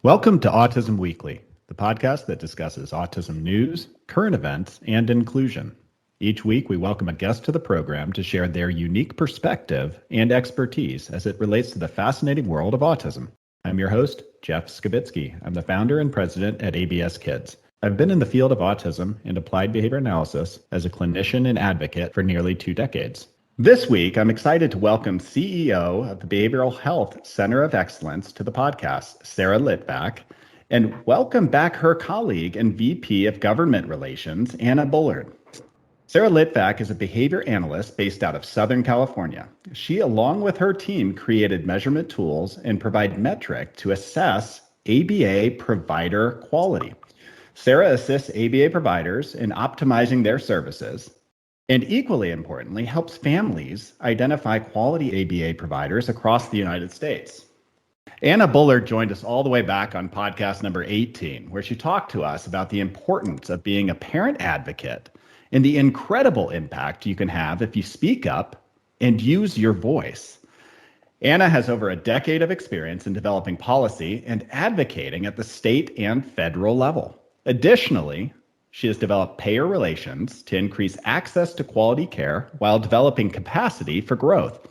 Welcome to Autism Weekly, the podcast that discusses autism news, current events, and inclusion. Each week, we welcome a guest to the program to share their unique perspective and expertise as it relates to the fascinating world of autism. I'm your host, Jeff Skibitsky. I'm the founder and president at ABS Kids. I've been in the field of autism and applied behavior analysis as a clinician and advocate for nearly 2 decades. This week, I'm excited to welcome CEO of the Behavioral Health Center of Excellence to the podcast, Sara Litvak, and welcome back her colleague and VP of Government Relations, Anna Bullard. Sara Litvak is a behavior analyst based out of Southern California. She, along with her team, created measurement tools and provide metric to assess ABA provider quality. Sara assists ABA providers in optimizing their services, and equally importantly, helps families identify quality ABA providers across the United States. Anna Bullard joined us all the way back on podcast number 18, where she talked to us about the importance of being a parent advocate and the incredible impact you can have if you speak up and use your voice. Anna has over a decade of experience in developing policy and advocating at the state and federal level. Additionally, she has developed payor relations to increase access to quality care while developing capacity for growth.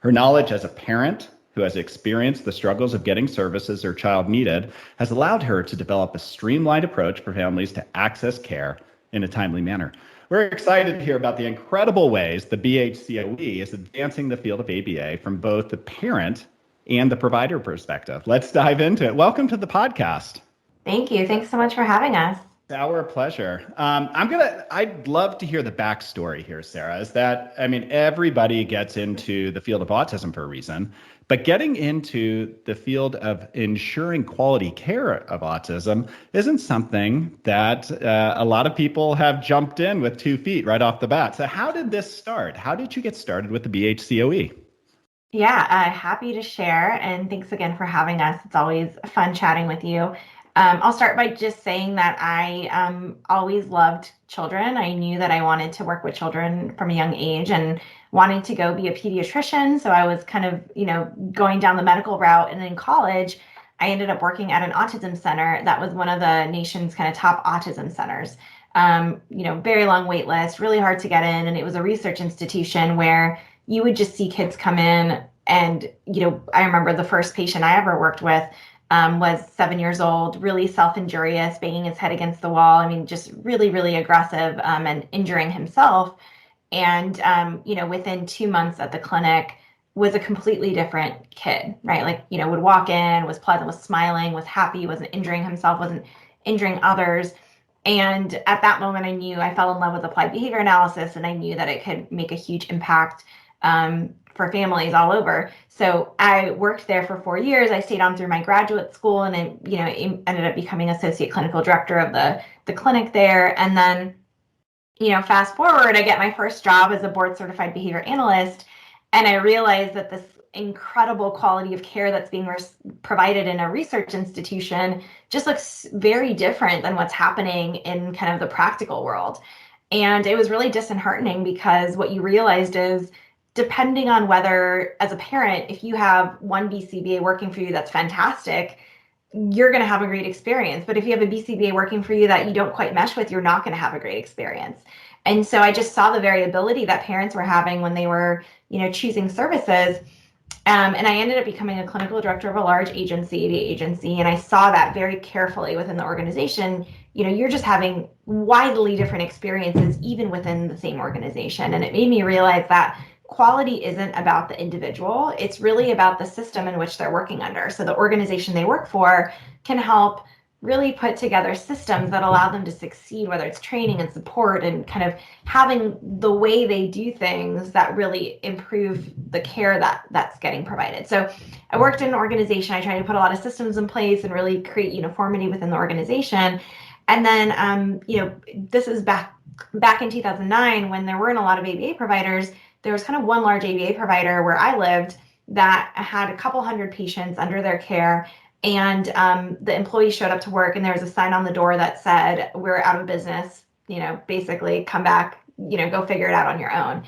Her knowledge as a parent who has experienced the struggles of getting services her child needed has allowed her to develop a streamlined approach for families to access care in a timely manner. We're excited to hear about the incredible ways the BHCOE is advancing the field of ABA from both the parent and the provider perspective. Let's dive into it. Welcome to the podcast. Thank you. Thanks so much for having us. Our pleasure. I'd love to hear the backstory here, Sara. Everybody gets into the field of autism for a reason, but getting into the field of ensuring quality care of autism isn't something that a lot of people have jumped in with 2 feet right off the bat. So how did this start? How did you get started with the BHCOE? Yeah, happy to share. And thanks again for having us. It's always fun chatting with you. I'll start by just saying that I always loved children. I knew that I wanted to work with children from a young age and wanted to go be a pediatrician. So I was kind of, going down the medical route. And in college, I ended up working at an autism center that was one of the nation's kind of top autism centers. Very long wait list, really hard to get in. And it was a research institution where you would just see kids come in. And, I remember the first patient I ever worked with was 7 years old, really self-injurious, banging his head against the wall. Just really, really aggressive and injuring himself. And, within 2 months at the clinic was a completely different kid, right? Would walk in, was pleasant, was smiling, was happy, wasn't injuring himself, wasn't injuring others. And at that moment, I knew I fell in love with applied behavior analysis, and I knew that it could make a huge impact for families all over. So I worked there for 4 years. I stayed on through my graduate school and then, ended up becoming associate clinical director of the clinic there. And then, fast forward, I get my first job as a board certified behavior analyst. And I realized that this incredible quality of care that's being provided in a research institution just looks very different than what's happening in kind of the practical world. And it was really disheartening because what you realized is, depending on whether, as a parent, if you have one BCBA working for you, that's fantastic, you're going to have a great experience. But if you have a BCBA working for you that you don't quite mesh with, you're not going to have a great experience. And so I just saw the variability that parents were having when they were, choosing services. And I ended up becoming a clinical director of a large agency, the agency, and I saw that very carefully within the organization. You're just having widely different experiences, even within the same organization. And it made me realize that quality isn't about the individual. It's really about the system in which they're working under. So the organization they work for can help really put together systems that allow them to succeed, whether it's training and support and kind of having the way they do things that really improve the care that's getting provided. So I worked in an organization. I tried to put a lot of systems in place and really create uniformity within the organization. And then, this is back in 2009 when there weren't a lot of ABA providers. There was kind of one large ABA provider where I lived that had a couple hundred patients under their care. And the employees showed up to work and there was a sign on the door that said, "We're out of business, basically come back, go figure it out on your own."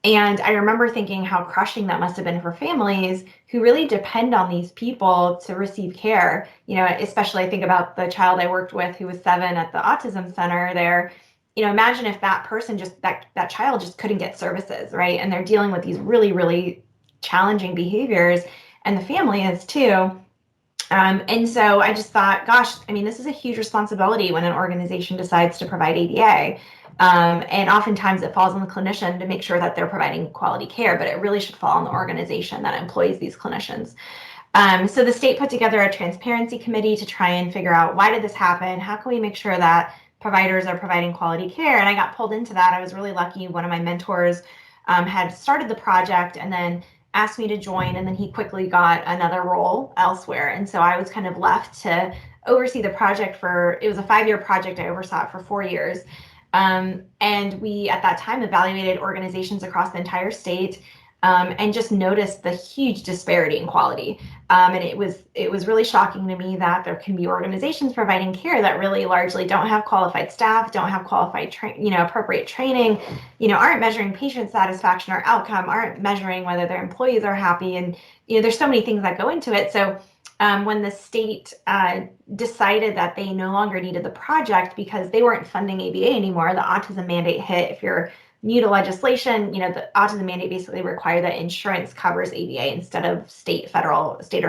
And I remember thinking how crushing that must have been for families who really depend on these people to receive care. Especially I think about the child I worked with who was 7 at the autism center there. Imagine if that person that child just couldn't get services, right? And they're dealing with these really, really challenging behaviors, and the family is too. And so I just thought, gosh, this is a huge responsibility when an organization decides to provide ABA. And oftentimes it falls on the clinician to make sure that they're providing quality care, but it really should fall on the organization that employs these clinicians. So the state put together a transparency committee to try and figure out, why did this happen? How can we make sure that providers are providing quality care? And I got pulled into that. I was really lucky. One of my mentors had started the project and then asked me to join, and then he quickly got another role elsewhere. And so I was kind of left to oversee the project it was a 5-year project. I oversaw it for 4 years. And we, at that time, evaluated organizations across the entire state, and just noticed the huge disparity in quality. And it was really shocking to me that there can be organizations providing care that really largely don't have qualified staff, don't have qualified appropriate training, aren't measuring patient satisfaction or outcome, aren't measuring whether their employees are happy. And there's so many things that go into it. So when the state decided that they no longer needed the project because they weren't funding ABA anymore, the autism mandate hit. If you're new to legislation, the autism mandate basically required that insurance covers ABA instead of state or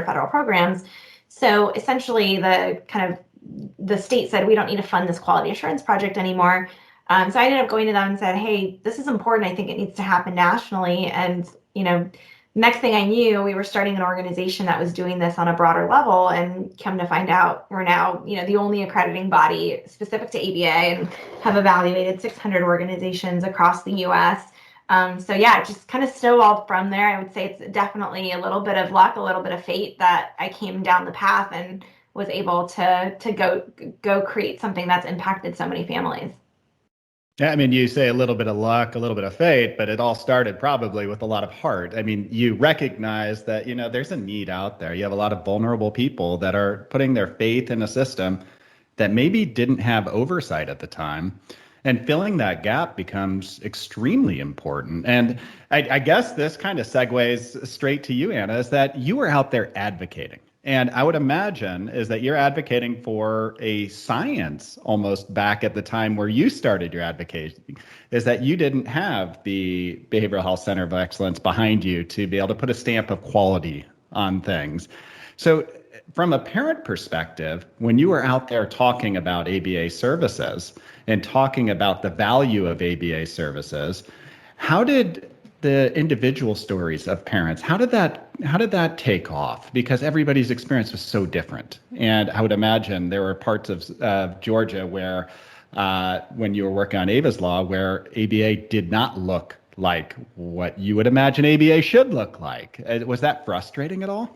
federal programs. So essentially the state said, we don't need to fund this quality assurance project anymore. So I ended up going to them and said, hey, this is important. I think it needs to happen nationally. And, next thing I knew, we were starting an organization that was doing this on a broader level, and come to find out we're now, the only accrediting body specific to ABA, and have evaluated 600 organizations across the U.S. So yeah, it just kind of snowballed from there. I would say it's definitely a little bit of luck, a little bit of fate that I came down the path and was able to go create something that's impacted so many families. Yeah, you say a little bit of luck, a little bit of fate, but it all started probably with a lot of heart. You recognize that, there's a need out there. You have a lot of vulnerable people that are putting their faith in a system that maybe didn't have oversight at the time. And filling that gap becomes extremely important. And I guess this kind of segues straight to you, Anna, is that you were out there advocating. And I would imagine is that you're advocating for a science almost back at the time where you started your advocacy, is that you didn't have the Behavioral Health Center of Excellence behind you to be able to put a stamp of quality on things. So from a parent perspective, when you were out there talking about ABA services and talking about the value of ABA services, how did the individual stories of parents, how did that take off? Because everybody's experience was so different. And I would imagine there were parts of Georgia where, when you were working on Ava's Law, where ABA did not look like what you would imagine ABA should look like. Was that frustrating at all?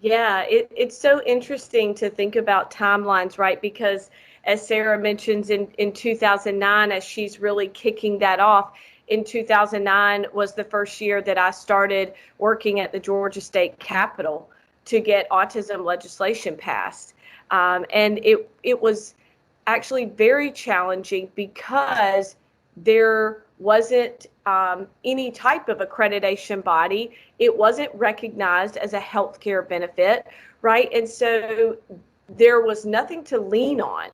Yeah, it's so interesting to think about timelines, right? Because as Sara mentions in 2009, as she's really kicking that off, in 2009 was the first year that I started working at the Georgia State Capitol to get autism legislation passed. And it was actually very challenging because there wasn't any type of accreditation body. It wasn't recognized as a healthcare benefit, right? And so there was nothing to lean on.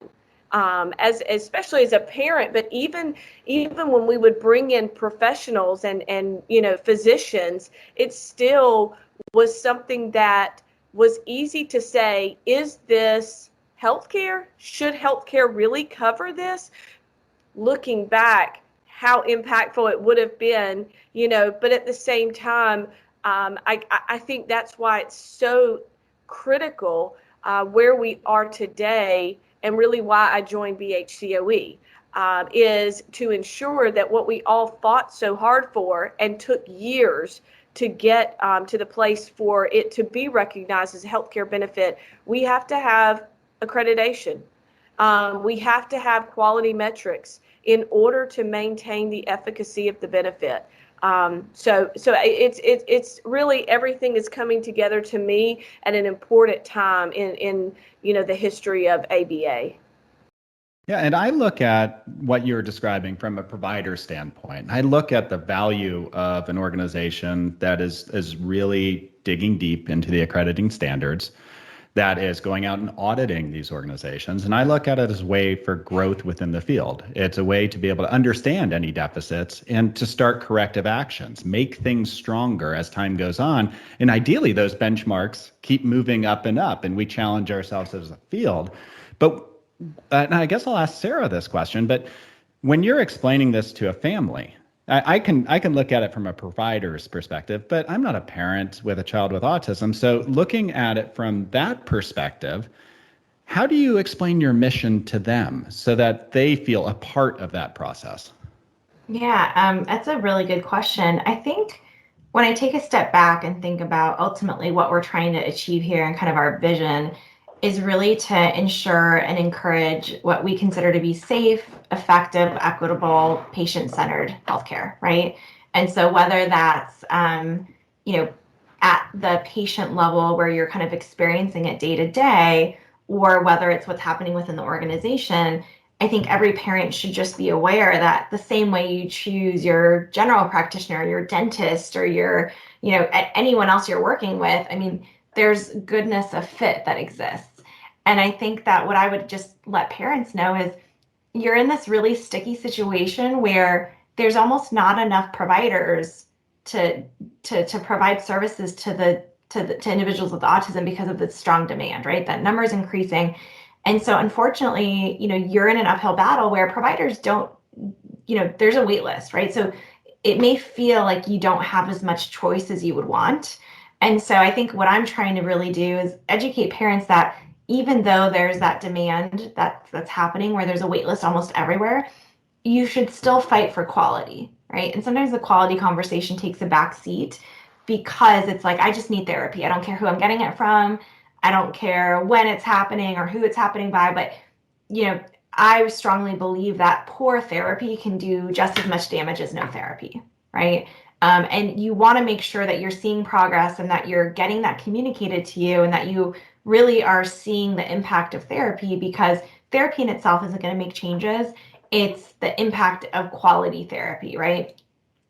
Especially as a parent, but even when we would bring in professionals and physicians, it still was something that was easy to say, is this healthcare? Should healthcare really cover this? Looking back, how impactful it would have been, but at the same time, I think that's why it's so critical where we are today. And really why I joined BHCOE is to ensure that what we all fought so hard for and took years to get to the place for it to be recognized as a healthcare benefit, we have to have accreditation. We have to have quality metrics in order to maintain the efficacy of the benefit. So it's really everything is coming together to me at an important time in the history of ABA. Yeah, and I look at what you're describing from a provider standpoint. I look at the value of an organization that is really digging deep into the accrediting standards, that is going out and auditing these organizations. And I look at it as a way for growth within the field. It's a way to be able to understand any deficits and to start corrective actions, make things stronger as time goes on. And ideally, those benchmarks keep moving up and up, and we challenge ourselves as a field. But and I guess I'll ask Sara this question, but when you're explaining this to a family, I can look at it from a provider's perspective, but I'm not a parent with a child with autism. So looking at it from that perspective, how do you explain your mission to them so that they feel a part of that process? Yeah, that's a really good question. I think when I take a step back and think about ultimately what we're trying to achieve here and kind of our vision is really to ensure and encourage what we consider to be safe, effective, equitable, patient-centered healthcare, right? And so whether that's, at the patient level where you're kind of experiencing it day to day, or whether it's what's happening within the organization, I think every parent should just be aware that the same way you choose your general practitioner, your dentist, or your, anyone else you're working with, I mean, there's goodness of fit that exists. And I think that what I would just let parents know is you're in this really sticky situation where there's almost not enough providers to provide services to individuals with autism because of the strong demand, right? That number is increasing. And so unfortunately, you're in an uphill battle where providers don't, there's a wait list, right? So it may feel like you don't have as much choice as you would want. And so I think what I'm trying to really do is educate parents that even though there's that demand that's happening where there's a wait list almost everywhere, you should still fight for quality, right? And sometimes the quality conversation takes a back seat because it's like, I just need therapy. I don't care who I'm getting it from. I don't care when it's happening or who it's happening by. But, I strongly believe that poor therapy can do just as much damage as no therapy, right? And you want to make sure that you're seeing progress and that you're getting that communicated to you and that you really are seeing the impact of therapy, because therapy in itself isn't going to make changes. It's the impact of quality therapy, right?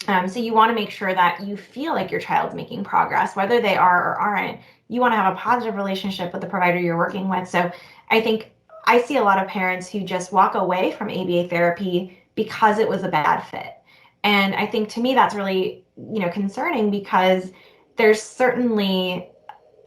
So you want to make sure that you feel like your child's making progress, whether they are or aren't. You want to have a positive relationship with the provider you're working with. So I think I see a lot of parents who just walk away from ABA therapy because it was a bad fit. And I think to me that's really, concerning, because there's certainly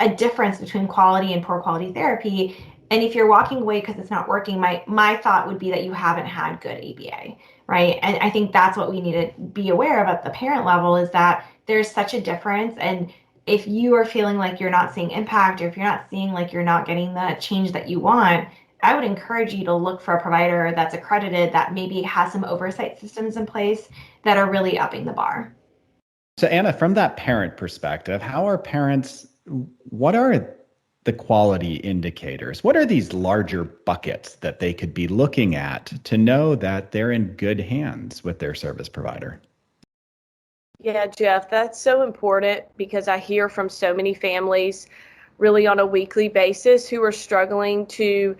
a difference between quality and poor quality therapy. And if you're walking away because it's not working, my thought would be that you haven't had good ABA, right? And I think that's what we need to be aware of at the parent level, is that there's such a difference. And if you are feeling like you're not seeing impact, or if you're not seeing like you're not getting the change that you want, I would encourage you to look for a provider that's accredited, that maybe has some oversight systems in place that are really upping the bar. So Anna, from that parent perspective, what are the quality indicators? What are these larger buckets that they could be looking at to know that they're in good hands with their service provider? Yeah, Jeff, that's so important, because I hear from so many families really on a weekly basis who are struggling to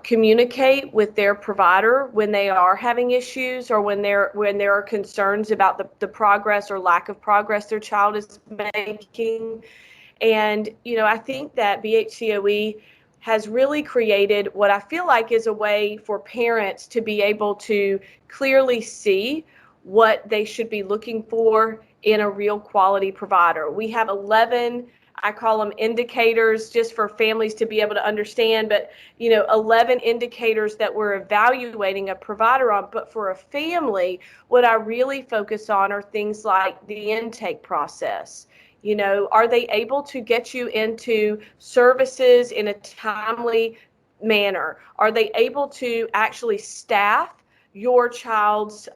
communicate with their provider when they are having issues, or when there are concerns about the progress or lack of progress their child is making. And, I think that BHCOE has really created what I feel like is a way for parents to be able to clearly see what they should be looking for in a real quality provider. We have 11, I call them indicators, just for families to be able to understand, but 11 indicators that we're evaluating a provider on. But for a family, what I really focus on are things like the intake process. Are they able to get you into services in a timely manner? Are they able to actually staff your child's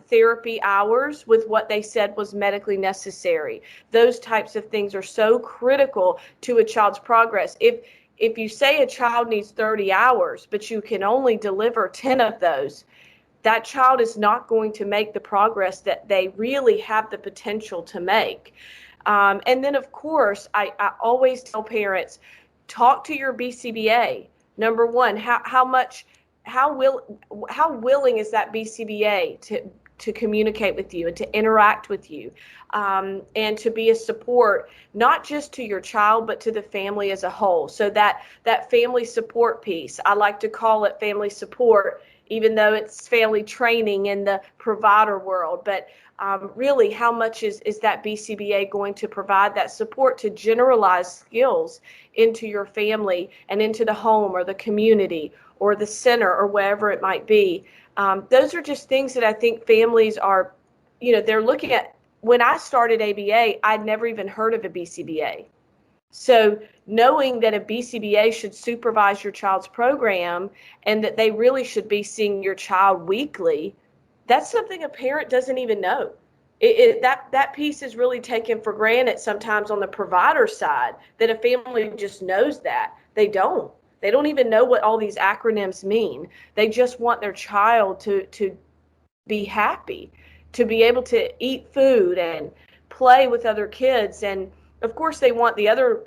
therapy hours with what they said was medically necessary? Those types of things are so critical to a child's progress. If you say a child needs 30 hours, but you can only deliver 10 of those, that child is not going to make the progress that they really have the potential to make. And then, of course, I always tell parents, talk to your BCBA. Number one, how much willing is that BCBA to communicate with you and to interact with you, and to be a support, not just to your child, but to the family as a whole. So that family support piece, I like to call it family support, even though it's family training in the provider world. But really, how much is that BCBA going to provide that support to generalize skills into your family and into the home or the community or the center or wherever it might be? Those are just things that I think families are, they're looking at. When I started ABA, I'd never even heard of a BCBA. So knowing that a BCBA should supervise your child's program and that they really should be seeing your child weekly, that's something a parent doesn't even know. That piece is really taken for granted sometimes on the provider side, that a family just knows that. They don't. They don't even know what all these acronyms mean. They just want their child to be happy, to be able to eat food and play with other kids. And of course they want the other,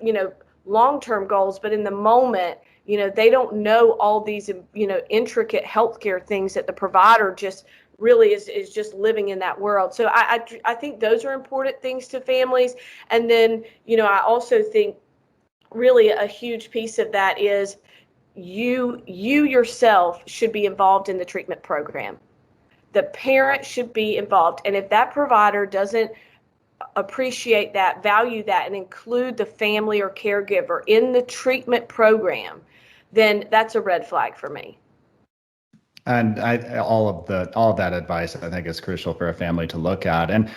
long-term goals, but in the moment, they don't know all these, intricate healthcare things that the provider just really is just living in that world. So I think those are important things to families. And then, I also think really a huge piece of that is you yourself should be involved in the treatment program. The parent should be involved. And if that provider doesn't appreciate that, value that, and include the family or caregiver in the treatment program, then that's a red flag for me. And all of that advice, I think, is crucial for a family to look at. And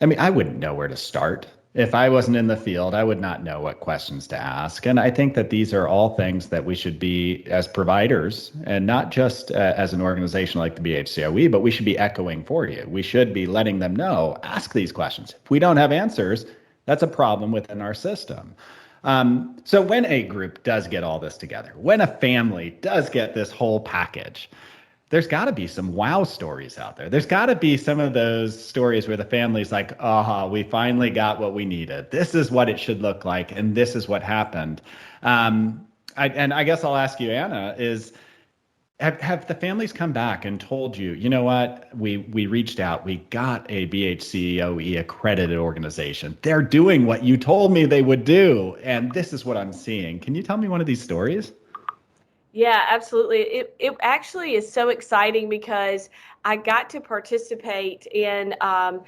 I mean, I wouldn't know where to start. If I wasn't in the field, I would not know what questions to ask. And I think that these are all things that we should be, as providers, and not just as an organization like the BHCOE, but we should be echoing for you. We should be letting them know, ask these questions. If we don't have answers, that's a problem within our system. So when a group does get all this together, when a family does get this whole package, there's got to be some wow stories out there. There's got to be some of those stories where the family's like, we finally got what we needed. This is what it should look like, and this is what happened. I guess I'll ask you, Anna, is have the families come back and told you, you know what, we reached out, we got a BHCOE accredited organization. They're doing what you told me they would do, and this is what I'm seeing. Can you tell me one of these stories? Yeah, absolutely. It actually is so exciting because I got to participate in an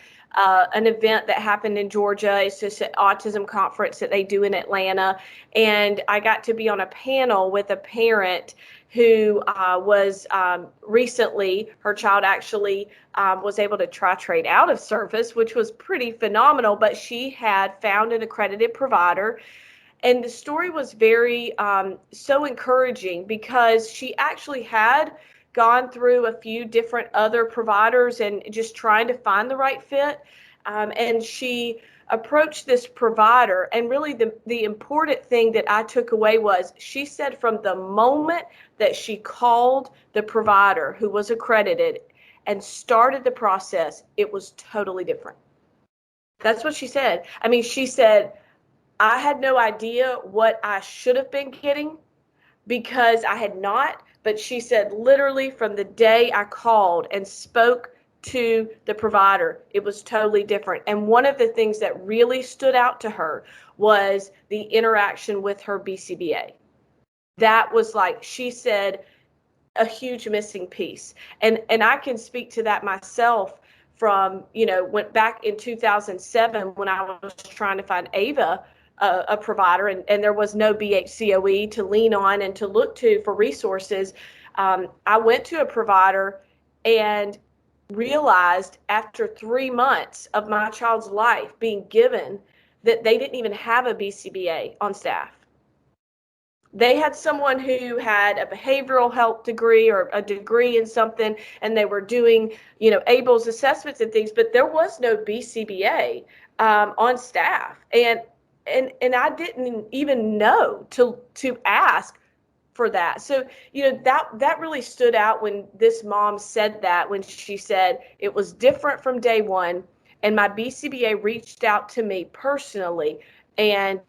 event that happened in Georgia. It's just an autism conference that they do in Atlanta. And I got to be on a panel with a parent who was recently, her child actually was able to trade out of service, which was pretty phenomenal, but she had found an accredited provider. And the story was very so encouraging because she actually had gone through a few different other providers and just trying to find the right fit. And she approached this provider. And really the important thing that I took away was she said from the moment that she called the provider who was accredited and started the process, it was totally different. That's what she said. I mean, she said, I had no idea what I should have been getting because I had not. But she said, literally from the day I called and spoke to the provider, it was totally different. And one of the things that really stood out to her was the interaction with her BCBA. That was, like she said, a huge missing piece. And I can speak to that myself from, went back in 2007 when I was trying to find Ava a provider, and there was no BHCOE to lean on and to look to for resources. I went to a provider and realized after 3 months of my child's life being given that they didn't even have a BCBA on staff. They had someone who had a behavioral health degree or a degree in something, and they were doing, ABLES assessments and things, but there was no BCBA on staff. And I didn't even know to ask for that. So, that really stood out when this mom said that, when she said it was different from day one. And my BCBA reached out to me personally and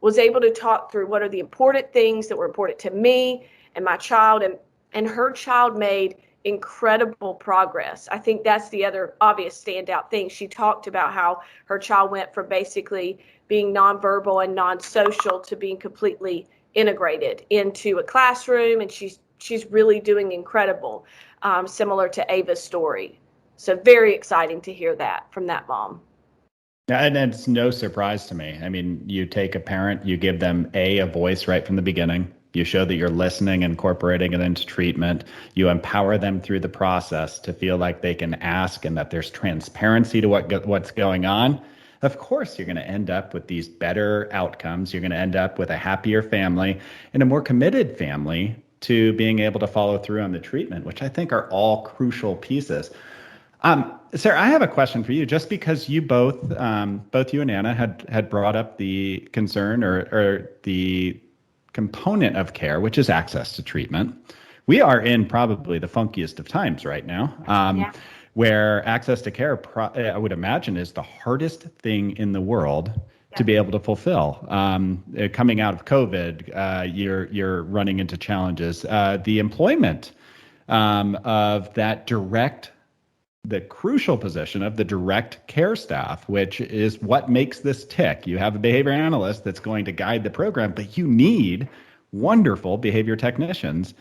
was able to talk through what are the important things that were important to me and my child. and her child made incredible progress. I think that's the other obvious standout thing. She talked about how her child went from basically being nonverbal and non-social to being completely integrated into a classroom, and she's really doing incredible, similar to Ava's story. So very exciting to hear that from that mom. Yeah, and it's no surprise to me. I mean, you take a parent, you give them a voice right from the beginning. You show that you're listening, incorporating it into treatment. You empower them through the process to feel like they can ask and that there's transparency to what's going on. Of course, you're going to end up with these better outcomes. You're going to end up with a happier family and a more committed family to being able to follow through on the treatment, which I think are all crucial pieces. Sara, I have a question for you. Just because you both you and Anna had brought up the concern or the component of care, which is access to treatment. We are in probably the funkiest of times right now, where access to care, I would imagine, is the hardest thing in the world to be able to fulfill. Coming out of COVID, you're running into challenges. The employment of the crucial position of the direct care staff, which is what makes this tick. You have a behavior analyst that's going to guide the program, but you need wonderful behavior technicians,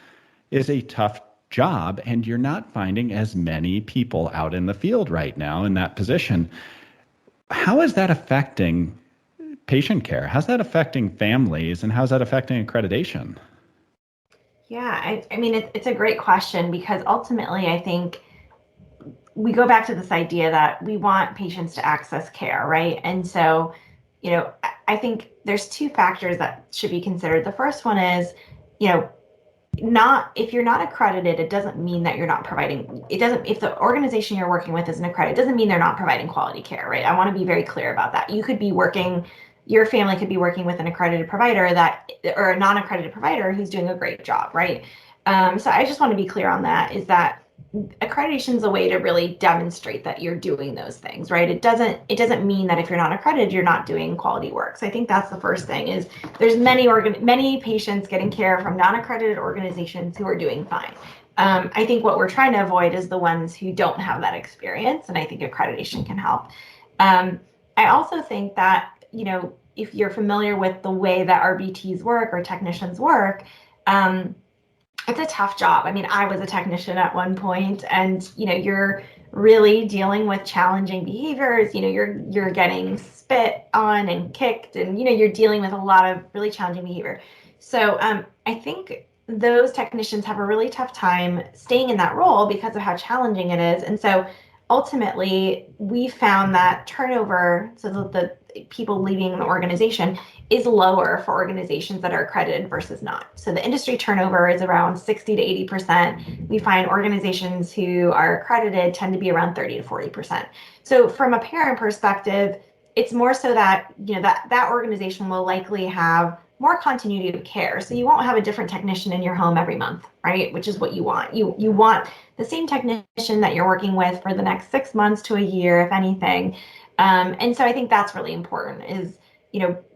is a tough job, and you're not finding as many people out in the field right now in that position. How is that affecting patient care? How's that affecting families, and how's that affecting accreditation? Yeah, I mean, it's a great question, because ultimately I think we go back to this idea that we want patients to access care, right? And so, I think there's two factors that should be considered. The first one is, if you're not accredited, it doesn't mean that you're not providing, if the organization you're working with isn't accredited, it doesn't mean they're not providing quality care, right? I want to be very clear about that. Your family could be working with an accredited provider or a non-accredited provider who's doing a great job, right? So I just want to be clear on that, is that accreditation is a way to really demonstrate that you're doing those things, right? It doesn't mean that if you're not accredited, you're not doing quality work. So I think that's the first thing, is there's many patients getting care from non-accredited organizations who are doing fine. I think what we're trying to avoid is the ones who don't have that experience, and I think accreditation can help. I also think that, if you're familiar with the way that RBTs work or technicians work, it's a tough job. I mean, I was a technician at one point, and you're really dealing with challenging behaviors. You're getting spit on and kicked, and you're dealing with a lot of really challenging behavior. So I think those technicians have a really tough time staying in that role because of how challenging it is. And so ultimately, we found that turnover, so the people leaving the organization, is lower for organizations that are accredited versus not. So the industry turnover is around 60 to 80%. We find organizations who are accredited tend to be around 30 to 40%. So from a parent perspective, it's more so that that organization will likely have more continuity of care. So you won't have a different technician in your home every month, right? Which is what you want. You want the same technician that you're working with for the next 6 months to a year, if anything. And so I think that's really important, is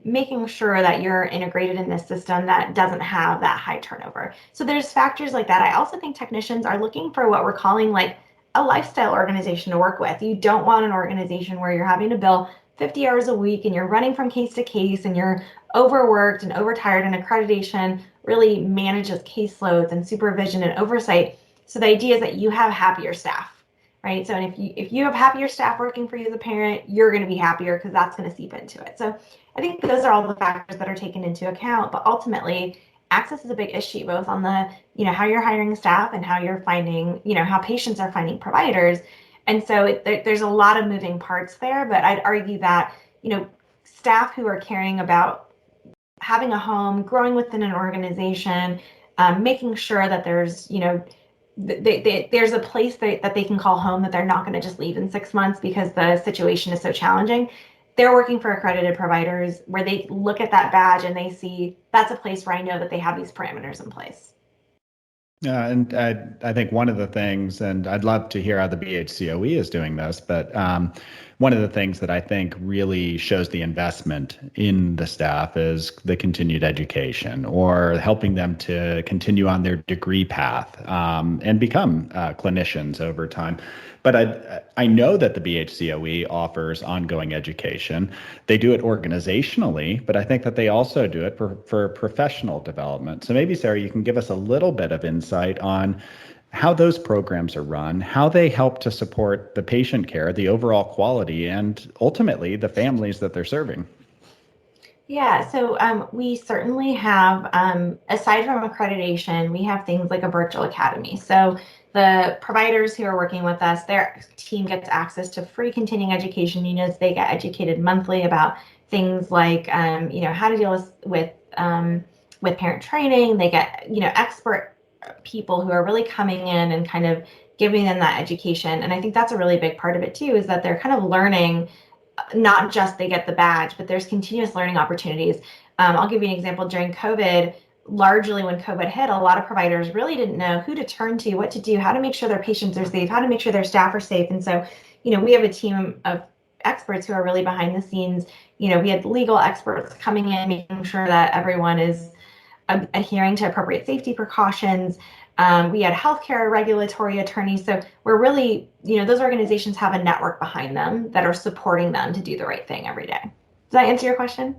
making sure that you're integrated in this system that doesn't have that high turnover. So there's factors like that. I also think technicians are looking for what we're calling like a lifestyle organization to work with. You don't want an organization where you're having to bill 50 hours a week and you're running from case to case and you're overworked and overtired, and accreditation really manages caseloads and supervision and oversight. So the idea is that you have happier staff, right? So and if you have happier staff working for you as a parent, you're going to be happier, because that's going to seep into it. So I think those are all the factors that are taken into account. But ultimately, access is a big issue, both on the, how you're hiring staff and how you're finding, how patients are finding providers. And so there's a lot of moving parts there. But I'd argue that, staff who are caring about having a home, growing within an organization, making sure that there's, there's a place that they can call home, that they're not going to just leave in 6 months because the situation is so challenging. They're working for accredited providers where they look at that badge and they see that's a place where I know that they have these parameters in place. Yeah, and I think one of the things, and I'd love to hear how the BHCOE is doing this, but one of the things that I think really shows the investment in the staff is the continued education or helping them to continue on their degree path and become clinicians over time. But I know that the BHCOE offers ongoing education. They do it organizationally, but I think that they also do it for professional development. So maybe, Sara, you can give us a little bit of insight on how those programs are run, how they help to support the patient care, the overall quality, and ultimately the families that they're serving. Yeah, so we certainly have, aside from accreditation, we have things like a virtual academy. So the providers who are working with us, their team gets access to free continuing education. They get educated monthly about things like, how to deal with parent training. They get, expert people who are really coming in and kind of giving them that education. And I think that's a really big part of it too, is that they're kind of learning. Not just they get the badge, but there's continuous learning opportunities. I'll give you an example. During COVID, largely when COVID hit, a lot of providers really didn't know who to turn to, what to do, how to make sure their patients are safe, how to make sure their staff are safe. And so, we have a team of experts who are really behind the scenes. We had legal experts coming in, making sure that everyone is adhering to appropriate safety precautions. We had healthcare regulatory attorneys. So we're really, those organizations have a network behind them that are supporting them to do the right thing every day. Does that answer your question?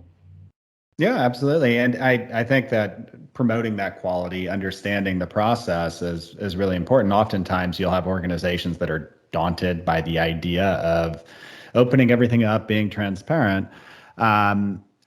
Yeah, absolutely. And I think that promoting that quality, understanding the process is really important. Oftentimes you'll have organizations that are daunted by the idea of opening everything up, being transparent.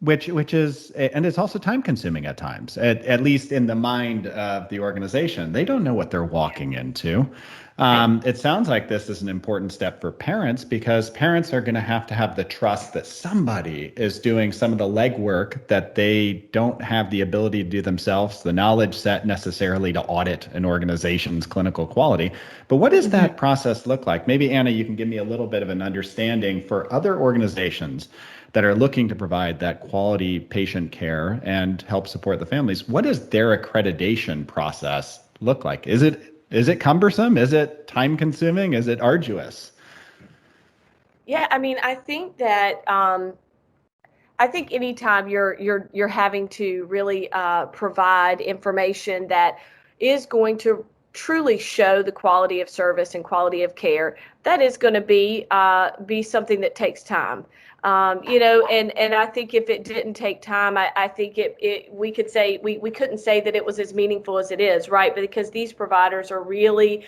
Which is, and it's also time consuming at times, at least in the mind of the organization. They don't know what they're walking into. It sounds like this is an important step for parents because parents are going to have the trust that somebody is doing some of the legwork that they don't have the ability to do themselves, the knowledge set necessarily to audit an organization's clinical quality. But what does that process look like? Maybe, Anna, you can give me a little bit of an understanding for other organizations that are looking to provide that quality patient care and help support the families. What does their accreditation process look like? Is it cumbersome? Is it time consuming? Is it arduous? Yeah, I mean, I think that I think anytime you're having to really provide information that is going to truly show the quality of service and quality of care, that is going to be something that takes time. And I think if it didn't take time, I think we could say we couldn't say that it was as meaningful as it is, right? But because these providers are really,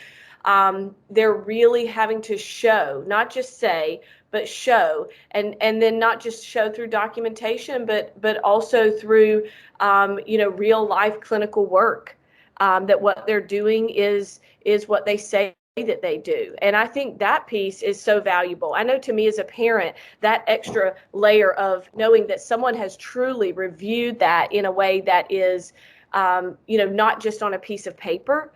they're really having to show, not just say, but show, and then not just show through documentation, but also through, real life clinical work, that what they're doing is what they say that they do. And I think that piece is so valuable. I know to me as a parent, that extra layer of knowing that someone has truly reviewed that in a way that is, not just on a piece of paper,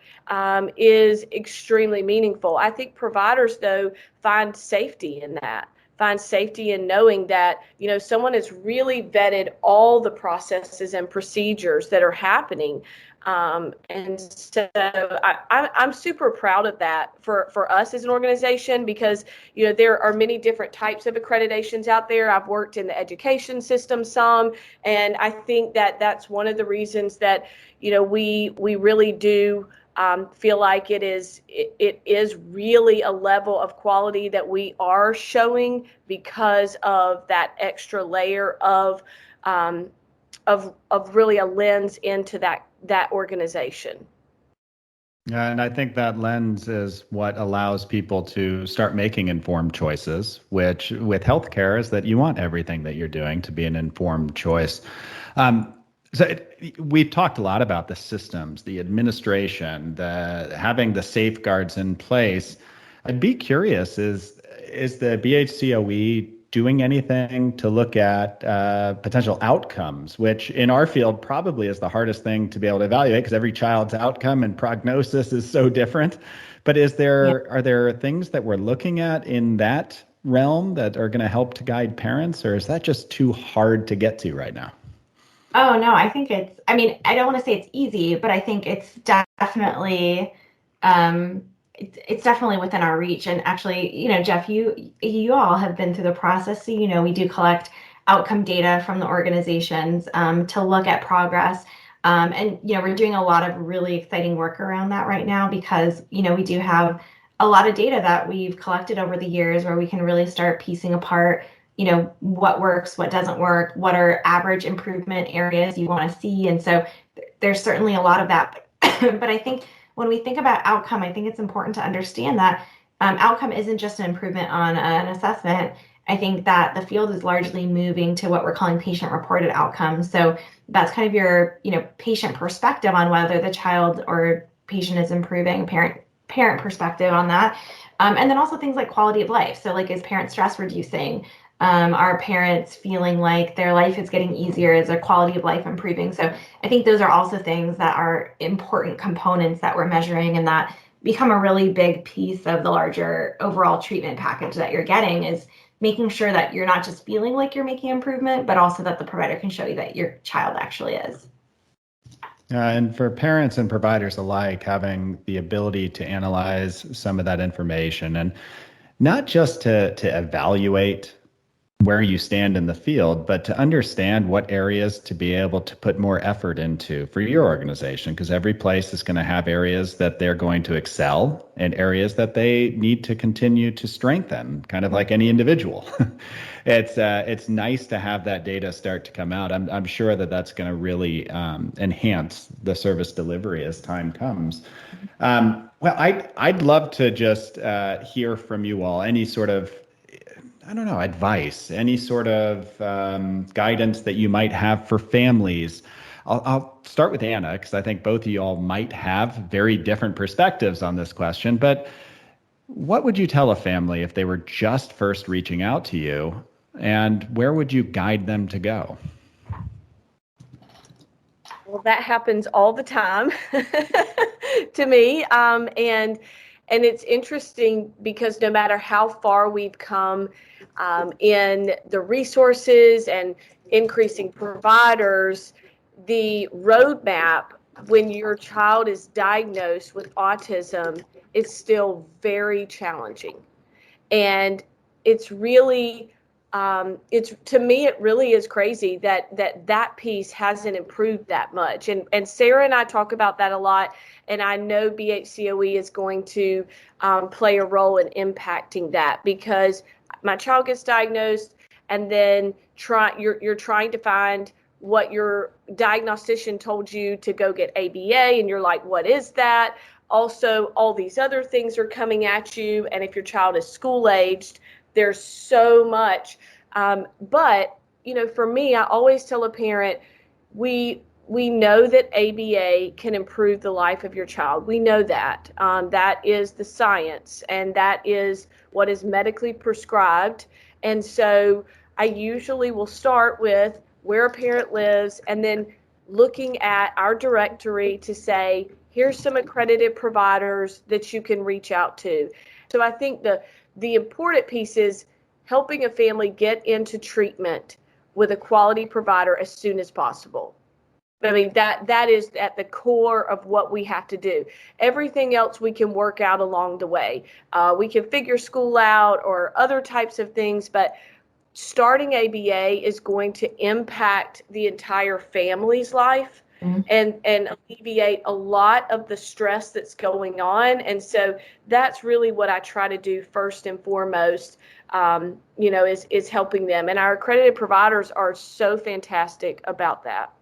is extremely meaningful. I think providers, though, find safety in that. Find safety in knowing that, someone has really vetted all the processes and procedures that are happening. And so I'm super proud of that for us as an organization because, there are many different types of accreditations out there. I've worked in the education system some, and I think that that's one of the reasons that, we really do feel like it is really a level of quality that we are showing because of that extra layer of really a lens into that organization. And I think that lens is what allows people to start making informed choices, which with healthcare is that you want everything that you're doing to be an informed choice. We've talked a lot about the systems, the administration, having the safeguards in place. I'd be curious, is the BHCOE doing anything to look at potential outcomes, which in our field probably is the hardest thing to be able to evaluate because every child's outcome and prognosis is so different. But are there things that we're looking at in that realm that are going to help to guide parents, or is that just too hard to get to right now? Oh, no, I think I don't want to say it's easy, but I think it's definitely it's definitely within our reach. And actually, Jeff, you all have been through the process. So, we do collect outcome data from the organizations to look at progress. And, we're doing a lot of really exciting work around that right now because, we do have a lot of data that we've collected over the years where we can really start piecing apart, what works, what doesn't work, what are average improvement areas you want to see. And so there's certainly a lot of that. But I think when we think about outcome, I think it's important to understand that outcome isn't just an improvement on an assessment. I think that the field is largely moving to what we're calling patient-reported outcomes. So that's kind of your, patient perspective on whether the child or patient is improving, parent perspective on that. And then also things like quality of life. So like, is parent stress reducing? Are parents feeling like their life is getting easier? Is their quality of life improving? So I think those are also things that are important components that we're measuring and that become a really big piece of the larger overall treatment package that you're getting, is making sure that you're not just feeling like you're making improvement, but also that the provider can show you that your child actually is. And for parents and providers alike, having the ability to analyze some of that information and not just to evaluate where you stand in the field, but to understand what areas to be able to put more effort into for your organization, because every place is going to have areas that they're going to excel and areas that they need to continue to strengthen, kind of like any individual. It's nice to have that data start to come out. I'm sure that that's going to really enhance the service delivery as time comes. Well, I'd love to just hear from you all any sort of advice, any sort of guidance that you might have for families. I'll start with Anna, because I think both of you all might have very different perspectives on this question. But what would you tell a family if they were just first reaching out to you, and where would you guide them to go? Well, that happens all the time to me. And it's interesting because no matter how far we've come in the resources and increasing providers, the roadmap when your child is diagnosed with autism is still very challenging. And it's really, to me, it really is crazy that piece hasn't improved that much. And Sara and I talk about that a lot. And I know BHCOE is going to play a role in impacting that, because my child gets diagnosed and then you're trying to find what your diagnostician told you to go get ABA, and you're like, what is that? Also, all these other things are coming at you. And if your child is school aged, there's so much. But, for me, I always tell a parent, we know that ABA can improve the life of your child. We know that. That is the science, and that is what is medically prescribed. And so I usually will start with where a parent lives and then looking at our directory to say, here's some accredited providers that you can reach out to. So I think the important piece is helping a family get into treatment with a quality provider as soon as possible. I mean, that is at the core of what we have to do. Everything else we can work out along the way. We can figure school out or other types of things, but starting ABA is going to impact the entire family's life. Mm-hmm. and alleviate a lot of the stress that's going on. And so that's really what I try to do first and foremost, is helping them. And our accredited providers are so fantastic about that.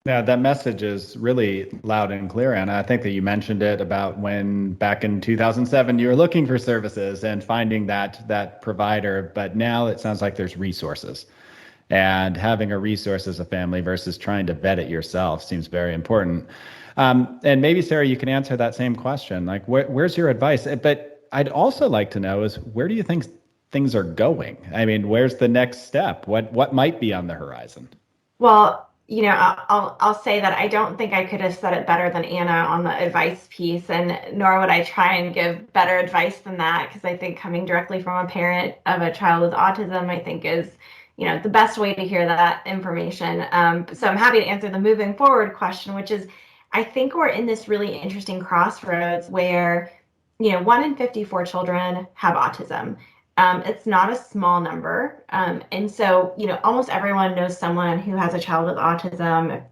Yeah, that message is really loud and clear, Anna. I think that you mentioned it about when back in 2007 you were looking for services and finding that provider, but now it sounds like there's resources. And having a resource as a family versus trying to vet it yourself seems very important. And maybe, Sara, you can answer that same question. Like, where's your advice? But I'd also like to know is, where do you think things are going? I mean, where's the next step? What might be on the horizon? Well, I'll say that I don't think I could have said it better than Anna on the advice piece, and nor would I try and give better advice than that, because I think coming directly from a parent of a child with autism, I think is the best way to hear that information. So I'm happy to answer the moving forward question, which is, I think we're in this really interesting crossroads where 1 in 54 children have autism. It's not a small number. And so, almost everyone knows someone who has a child with autism.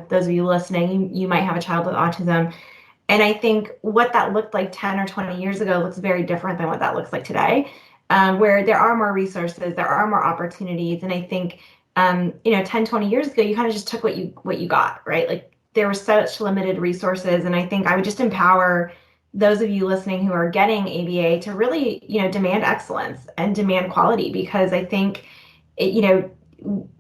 Those of you listening, you might have a child with autism. And I think what that looked like 10 or 20 years ago looks very different than what that looks like today, where there are more resources, there are more opportunities. And I think, 10, 20 years ago, you kind of just took what you got, right? Like there were such limited resources. And I think I would just empower those of you listening who are getting ABA to really, demand excellence and demand quality, because I think,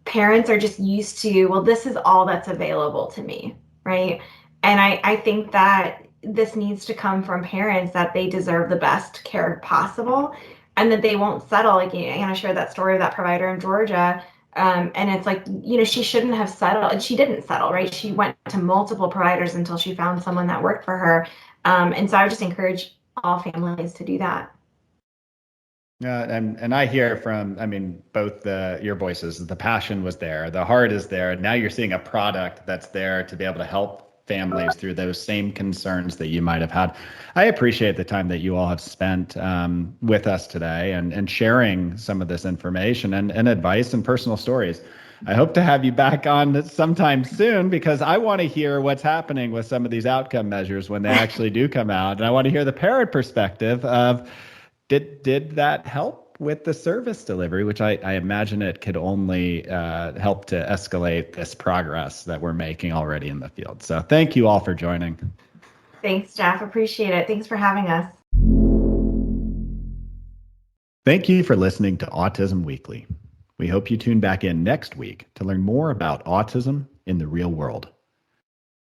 parents are just used to, well, this is all that's available to me, right? And I think that this needs to come from parents, that they deserve the best care possible and that they won't settle. Like, Anna shared that story of that provider in Georgia. And it's like, she shouldn't have settled. And she didn't settle, right? She went to multiple providers until she found someone that worked for her. And so I would just encourage all families to do that. And I hear from, both your voices, the passion was there, the heart is there. Now you're seeing a product that's there to be able to help families through those same concerns that you might have had. I appreciate the time that you all have spent with us today and sharing some of this information and advice and personal stories. I hope to have you back on sometime soon, because I want to hear what's happening with some of these outcome measures when they actually do come out. And I want to hear the parent perspective of, did that help with the service delivery, which I imagine it could only help to escalate this progress that we're making already in the field. So thank you all for joining. Thanks, Jeff. Appreciate it. Thanks for having us. Thank you for listening to Autism Weekly. We hope you tune back in next week to learn more about autism in the real world.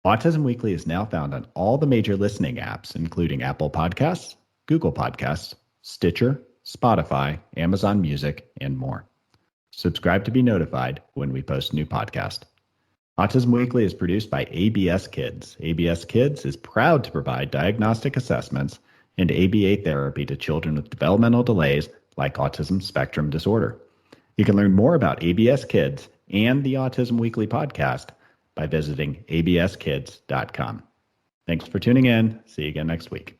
Autism Weekly is now found on all the major listening apps, including Apple Podcasts, Google Podcasts, Stitcher, Spotify, Amazon Music, and more. Subscribe to be notified when we post new podcast. Autism Weekly is produced by ABS Kids. ABS Kids is proud to provide diagnostic assessments and ABA therapy to children with developmental delays like autism spectrum disorder. You can learn more about ABS Kids and the Autism Weekly podcast by visiting abskids.com. Thanks for tuning in. See you again next week.